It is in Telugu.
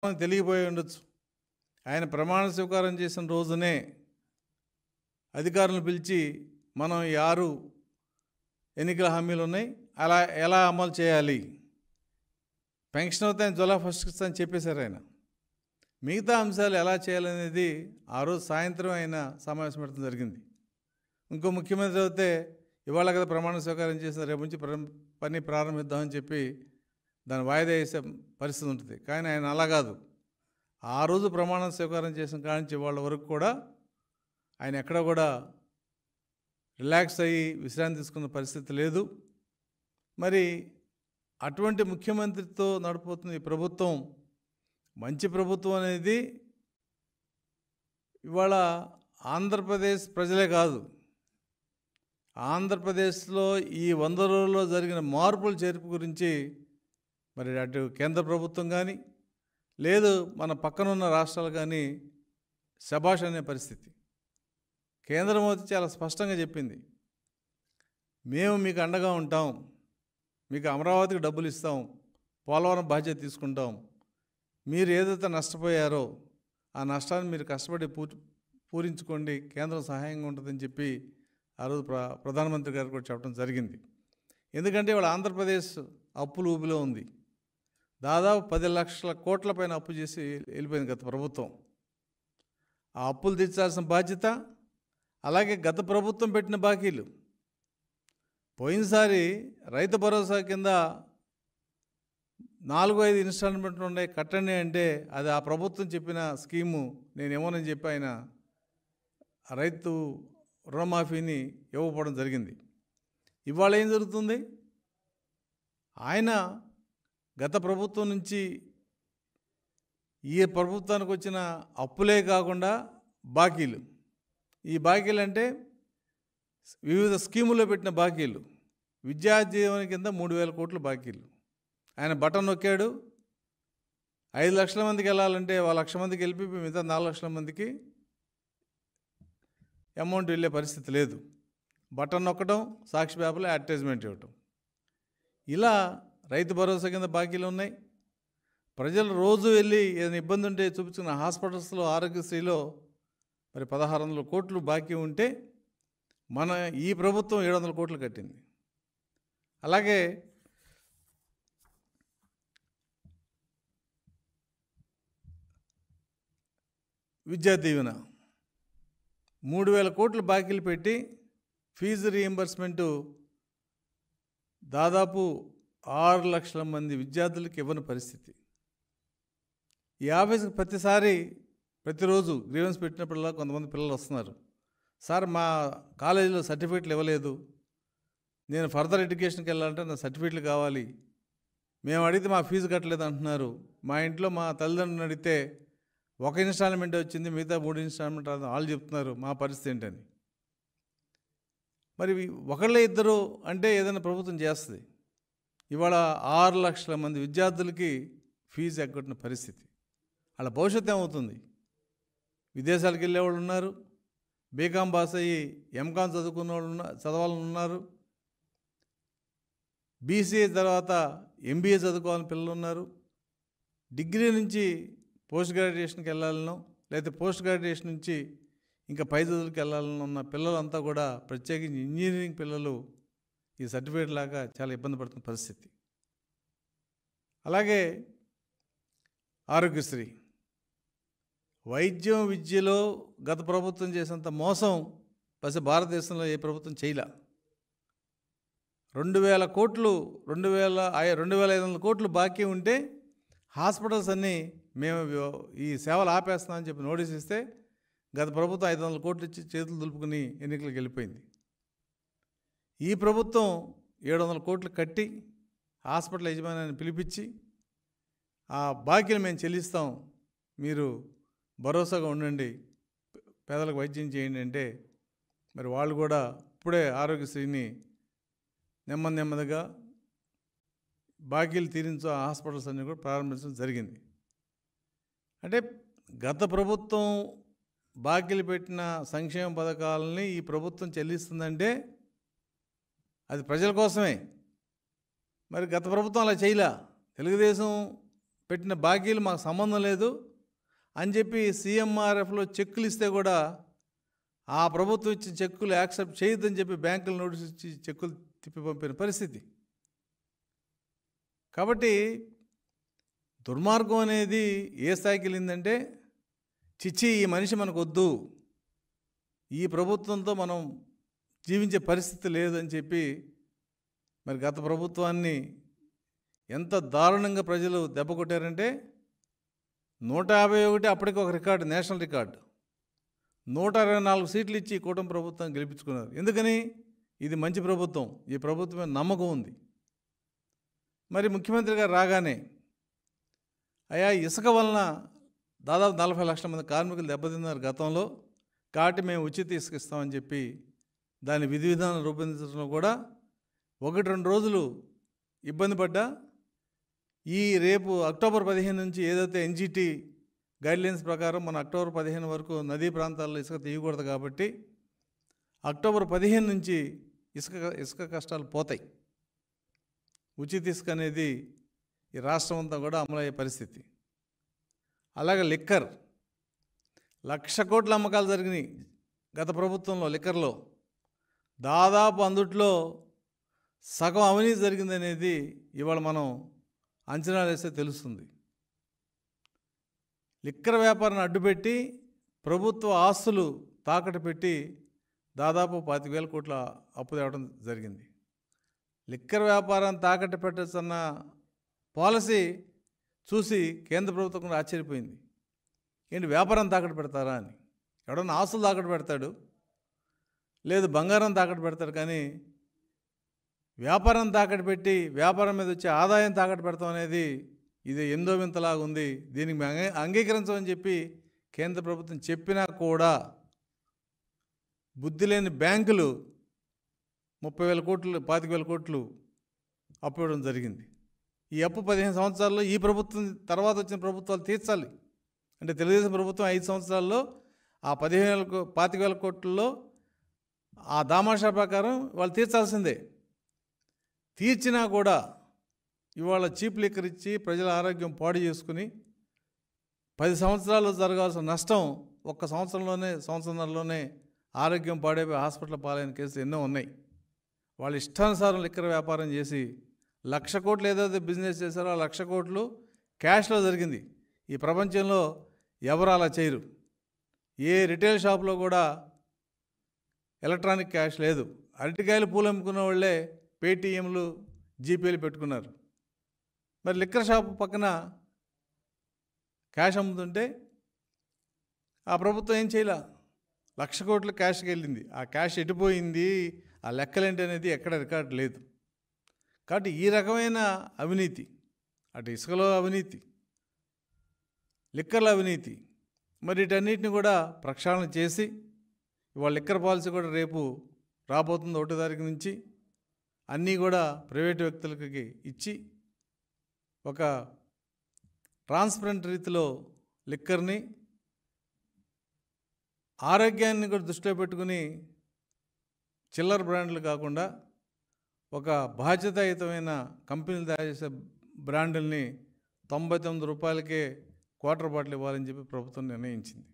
మనకు తెలియపోయి ఉండొచ్చు. ఆయన ప్రమాణ స్వీకారం చేసిన రోజునే అధికారులను పిలిచి మనం ఈ 6 ఎన్నికల హామీలు ఉన్నాయి, అలా ఎలా అమలు చేయాలి, పెన్షన్ అవుతాయని జూలై 1 అని చెప్పేశారు ఆయన. మిగతా అంశాలు ఎలా చేయాలనేది ఆ రోజు సాయంత్రం ఆయన సమావేశం పెట్టడం జరిగింది. ఇంకో ముఖ్యమంత్రి అయితే ఇవాళ కదా ప్రమాణ స్వీకారం చేసిన, రేపు నుంచి పని ప్రారంభిద్దామని చెప్పి దాన్ని వాయిదా వేసే పరిస్థితి ఉంటుంది. కానీ ఆయన అలా కాదు. ఆ రోజు ప్రమాణ స్వీకారం చేసిన కాడి నుంచి ఇవాళ వరకు కూడా ఆయన ఎక్కడ కూడా రిలాక్స్ అయ్యి విశ్రాంతి తీసుకున్న పరిస్థితి లేదు. మరి అటువంటి ముఖ్యమంత్రితో నడిపోతున్న ఈ ప్రభుత్వం మంచి ప్రభుత్వం అనేది ఇవాళ ఆంధ్రప్రదేశ్ ప్రజలే కాదు, ఆంధ్రప్రదేశ్లో ఈ 100 రోజుల్లో జరిగిన మార్పుల చేర్పు గురించి మరి అటు కేంద్ర ప్రభుత్వం కానీ లేదు మన పక్కనున్న రాష్ట్రాలు కానీ శభాష్ అనే పరిస్థితి. కేంద్రం అయితే చాలా స్పష్టంగా చెప్పింది, మేము మీకు అండగా ఉంటాం, మీకు అమరావతికి డబ్బులు ఇస్తాం, పోలవరం బాధ్యత తీసుకుంటాం, మీరు ఏదైతే నష్టపోయారో ఆ నష్టాన్ని మీరు కష్టపడి పూరించుకోండి, కేంద్రం సహాయంగా ఉంటుందని చెప్పి ఆ రోజు ప్రధానమంత్రి గారు కూడా చెప్పడం జరిగింది. ఎందుకంటే ఇవాళ ఆంధ్రప్రదేశ్ అప్పులు ఊబిలో ఉంది. దాదాపు 10 లక్షల కోట్ల పైన అప్పు చేసి వెళ్ళిపోయింది గత ప్రభుత్వం. ఆ అప్పులు తీర్చాల్సిన బాధ్యత, అలాగే గత ప్రభుత్వం పెట్టిన బాకీలు. పోయినసారి రైతు భరోసా కింద 4-5 ఇన్స్టాల్మెంట్లు ఉన్నాయి కట్టండి అంటే అది ఆ ప్రభుత్వం చెప్పిన స్కీము నేనేమోనని చెప్పి ఆయన రైతు రుణమాఫీని ఇవ్వకపోవడం జరిగింది. ఇవాళ ఏం జరుగుతుంది? ఆయన గత ప్రభుత్వం నుంచి ఈ ప్రభుత్వానికి వచ్చిన అప్పులే కాకుండా బాకీలు, ఈ బాకీలు అంటే వివిధ స్కీముల్లో పెట్టిన బాకీలు, విద్యా దీవెన కింద 3,000 కోట్లు బాకీలు. ఆయన బటన్ నొక్కాడు, 5 లక్షల మందికి వెళ్ళాలంటే 1,00,000 మందికి వెళ్ళి మిగతా 4 లక్షల మందికి అమౌంట్ వెళ్ళే పరిస్థితి లేదు. బటన్ నొక్కడం, సాక్షి పేపర్లో అడ్వర్టైజ్మెంట్ ఇవ్వటం, ఇలా రైతు భరోసా కింద బాకీలు ఉన్నాయి. ప్రజలు రోజు వెళ్ళి ఏదైనా ఇబ్బంది ఉంటే చూపించుకున్న హాస్పిటల్స్లో ఆరోగ్యశ్రీలో మరి 1,600 కోట్లు బాకీ ఉంటే మన ఈ ప్రభుత్వం 700 కోట్లు కట్టింది. అలాగే విద్యా దీవెన 3,000 కోట్లు బాకీలు పెట్టి ఫీజు రీయింబర్స్మెంటు దాదాపు 6 లక్షల మంది విద్యార్థులకు ఇవ్వని పరిస్థితి. ఈ ఆఫీస్కి ప్రతిరోజు గ్రీవెన్స్ పెట్టినప్పుడల్లా కొంతమంది పిల్లలు వస్తున్నారు, సార్ మా కాలేజీలో సర్టిఫికేట్లు ఇవ్వలేదు, నేను ఫర్దర్ ఎడ్యుకేషన్కి వెళ్ళాలంటే నా సర్టిఫికేట్లు కావాలి, మేము అడిగితే మా ఫీజు కట్టలేదు అంటున్నారు, మా ఇంట్లో మా తల్లిదండ్రులను అడిగితే 1 ఇన్స్టాల్మెంట్ వచ్చింది, మిగతా 3 ఇన్స్టాల్మెంట్ వాళ్ళు చెప్తున్నారు, మా పరిస్థితి ఏంటని. మరి ఒకళ్ళే ఇద్దరు అంటే ఏదైనా ప్రభుత్వం చేస్తుంది. ఇవాళ 6 లక్షల మంది విద్యార్థులకి ఫీజు ఎగ్గొట్టిన పరిస్థితి. వాళ్ళ భవిష్యత్తు ఏమవుతుంది? విదేశాలకు వెళ్ళేవాళ్ళు ఉన్నారు, బీకామ్ పాస్ అయ్యి ఎంకామ్ చదువుకున్న వాళ్ళు చదవాలని ఉన్నారు, బీసీఏ తర్వాత ఎంబీఏ చదువుకోవాలని పిల్లలు ఉన్నారు, డిగ్రీ నుంచి పోస్ట్ గ్రాడ్యుయేషన్కి వెళ్ళాలనో లేకపోతే పోస్ట్ గ్రాడ్యుయేషన్ నుంచి ఇంకా పై చదువులకు వెళ్ళాలని ఉన్న పిల్లలంతా కూడా, ప్రత్యేకించి ఇంజనీరింగ్ పిల్లలు ఈ సర్టిఫికేట్ లాగా చాలా ఇబ్బంది పడుతున్న పరిస్థితి. అలాగే ఆరోగ్యశ్రీ, వైద్యం విద్యలో గత ప్రభుత్వం చేసినంత మోసం భారతదేశంలో ఏ ప్రభుత్వం చేయలే. 2,000 కోట్లు 2,500 కోట్లు బాకీ ఉంటే హాస్పిటల్స్ అన్నీ మేము ఈ సేవలు ఆపేస్తామని చెప్పి నోటీస్ ఇస్తే గత ప్రభుత్వం 500 కోట్లు ఇచ్చి చేతులు దులుపుకుని ఎన్నికలకు వెళ్ళిపోయింది. ఈ ప్రభుత్వం 700 కోట్లు కట్టి హాస్పిటల్ యజమానిని పిలిపించి ఆ బాకీలు మేము చెల్లిస్తాం, మీరు భరోసాగా ఉండండి, పేదలకు వైద్యం చేయండి అంటే మరి వాళ్ళు కూడా ఇప్పుడే ఆరోగ్యశ్రీని నెమ్మదిగా బాకీలు తీరించు హాస్పిటల్స్ అన్నీ కూడా ప్రారంభించడం జరిగింది. అంటే గత ప్రభుత్వం బాకీలు పెట్టిన సంక్షేమ పథకాలని ఈ ప్రభుత్వం చెల్లిస్తుందంటే అది ప్రజల కోసమే. మరి గత ప్రభుత్వం అలా చేయలే. తెలుగుదేశం పెట్టిన బాకీలు మాకు సంబంధం లేదు అని చెప్పి సీఎంఆర్ఎఫ్లో చెక్కులు ఇస్తే కూడా ఆ ప్రభుత్వం ఇచ్చిన చెక్కులు యాక్సెప్ట్ చేయొద్దని చెప్పి బ్యాంకులు నోటీస్ ఇచ్చి చెక్కులు తిప్పి పంపిన పరిస్థితి. కాబట్టి దుర్మార్గం అనేది ఏ స్థాయికి వెళ్ళిందంటే, చిచ్చి ఈ మనిషి మనకు వద్దు, ఈ ప్రభుత్వంతో మనం జీవించే పరిస్థితి లేదని చెప్పి మరి గత ప్రభుత్వాన్ని ఎంత దారుణంగా ప్రజలు దెబ్బ కొట్టారంటే 151 అప్పటికి ఒక రికార్డు, నేషనల్ రికార్డు. 124 సీట్లు ఇచ్చి కూటమి ప్రభుత్వం గెలిపించుకున్నారు. ఎందుకని? ఇది మంచి ప్రభుత్వం, ఈ ప్రభుత్వం మీద నమ్మకం ఉంది. మరి ముఖ్యమంత్రి గారు రాగానే అయ్యా ఇసుక వలన దాదాపు 40 లక్షల మంది కార్మికులు దెబ్బతిన్నారు గతంలో, కాబట్టి మేము ఉచిత ఇసుక ఇస్తామని చెప్పి దాని విధి విధానం రూపొందించడంలో కూడా 1-2 రోజులు ఇబ్బంది పడ్డా, ఈ రేపు అక్టోబర్ 15 నుంచి ఏదైతే ఎన్జిటి గైడ్లైన్స్ ప్రకారం మన అక్టోబర్ 15 వరకు నదీ ప్రాంతాల్లో ఇసుక తీయకూడదు కాబట్టి అక్టోబర్ 15 నుంచి ఇసుక కష్టాలు పోతాయి. ఉచిత ఇసుక అనేది ఈ రాష్ట్రం అంతా కూడా అమలయ్యే పరిస్థితి. అలాగే లిక్కర్ 1,00,000 కోట్ల అమ్మకాలు జరిగినాయి గత ప్రభుత్వంలో. లిక్కర్లో దాదాపు అందుట్లో సగం అవినీతి జరిగిందనేది ఇవాళ మనం అంచనా వేస్తే తెలుస్తుంది. లిక్కర్ వ్యాపారాన్ని అడ్డుపెట్టి ప్రభుత్వ ఆస్తులు తాకట్టు పెట్టి దాదాపు 25,000 కోట్ల అప్పు తేవడం జరిగింది. లిక్కర్ వ్యాపారాన్ని తాకట్టు పెట్టచ్చన్న పాలసీ చూసి కేంద్ర ప్రభుత్వం కూడా ఆశ్చర్యపోయింది. ఏంటి వ్యాపారం తాకట్టు పెడతారా అని. ఎవడన్నా ఆస్తులు తాకట్టు పెడతాడు, లేదు బంగారం తాకట్టు పెడతాడు, కానీ వ్యాపారం తాకట్టు పెట్టి వ్యాపారం మీద వచ్చే ఆదాయం తాకట్టు పెడతాం అనేది ఇది ఎందో వింతలాగా ఉంది. దీనికి మేము అంగీకరించమని చెప్పి కేంద్ర ప్రభుత్వం చెప్పినా కూడా బుద్ధి లేని బ్యాంకులు 30,000 కోట్లు 25,000 కోట్లు అప్పు ఇవ్వడం జరిగింది. ఈ అప్పు 15 సంవత్సరాల్లో ఈ ప్రభుత్వం తర్వాత వచ్చిన ప్రభుత్వాలు తీర్చాలి. అంటే తెలుగుదేశం ప్రభుత్వం 5 సంవత్సరాల్లో ఆ 25,000 కోట్లలో ఆ దామాషా ప్రకారం వాళ్ళు తీర్చాల్సిందే. తీర్చినా కూడా ఇవాళ చీప్ లిక్కర్ ఇచ్చి ప్రజల ఆరోగ్యం పాడు చేసుకుని 10 సంవత్సరాల్లో జరగాల్సిన నష్టం ఒక్క సంవత్సరంలోనే ఆరోగ్యం పాడైపోయి హాస్పిటల్ పాలైన కేసులు ఎన్నో ఉన్నాయి. వాళ్ళు ఇష్టానుసారం లిక్కర్ వ్యాపారం చేసి 1,00,000 కోట్లు ఏదైతే బిజినెస్ చేశారో ఆ 1,00,000 కోట్లు క్యాష్లో జరిగింది. ఈ ప్రపంచంలో ఎవరు అలా చేయరు. ఏ రిటైల్ షాప్లో కూడా ఎలక్ట్రానిక్ క్యాష్ లేదు. అరటికాయలు పూలు అమ్ముకున్న వాళ్ళే పేటీఎంలు జీపేలు పెట్టుకున్నారు. మరి లిక్కర్ షాప్ పక్కన క్యాష్ అమ్ముతుంటే ఆ ప్రభుత్వం ఏం చేయాల? 1,00,000 కోట్లు క్యాష్కి వెళ్ళింది. ఆ క్యాష్ ఎటుపోయింది, ఆ లెక్కలేంటి అనేది ఎక్కడ రికార్డు లేదు. కాబట్టి ఈ రకమైన అవినీతి, అటు ఇసుకలో అవినీతి, లిక్కర్ల అవినీతి, మరి వీటన్నిటిని కూడా ప్రక్షాళన చేసి ఇవాళ లిక్కర్ పాలసీ కూడా రేపు రాబోతుంది 1వ తారీఖు నుంచి అన్నీ కూడా ప్రైవేటు వ్యక్తులకి ఇచ్చి ఒక ట్రాన్స్పరెంట్ రీతిలో లిక్కర్ని ఆరోగ్యాన్ని కూడా దృష్టిలో పెట్టుకుని చిల్లర బ్రాండ్లు కాకుండా ఒక బాధ్యతాయుతమైన కంపెనీలు తయారు చేసే బ్రాండుల్ని 99 రూపాయలకే క్వార్టర్ బాటిల్ ఇవ్వాలని చెప్పి ప్రభుత్వం నిర్ణయించింది.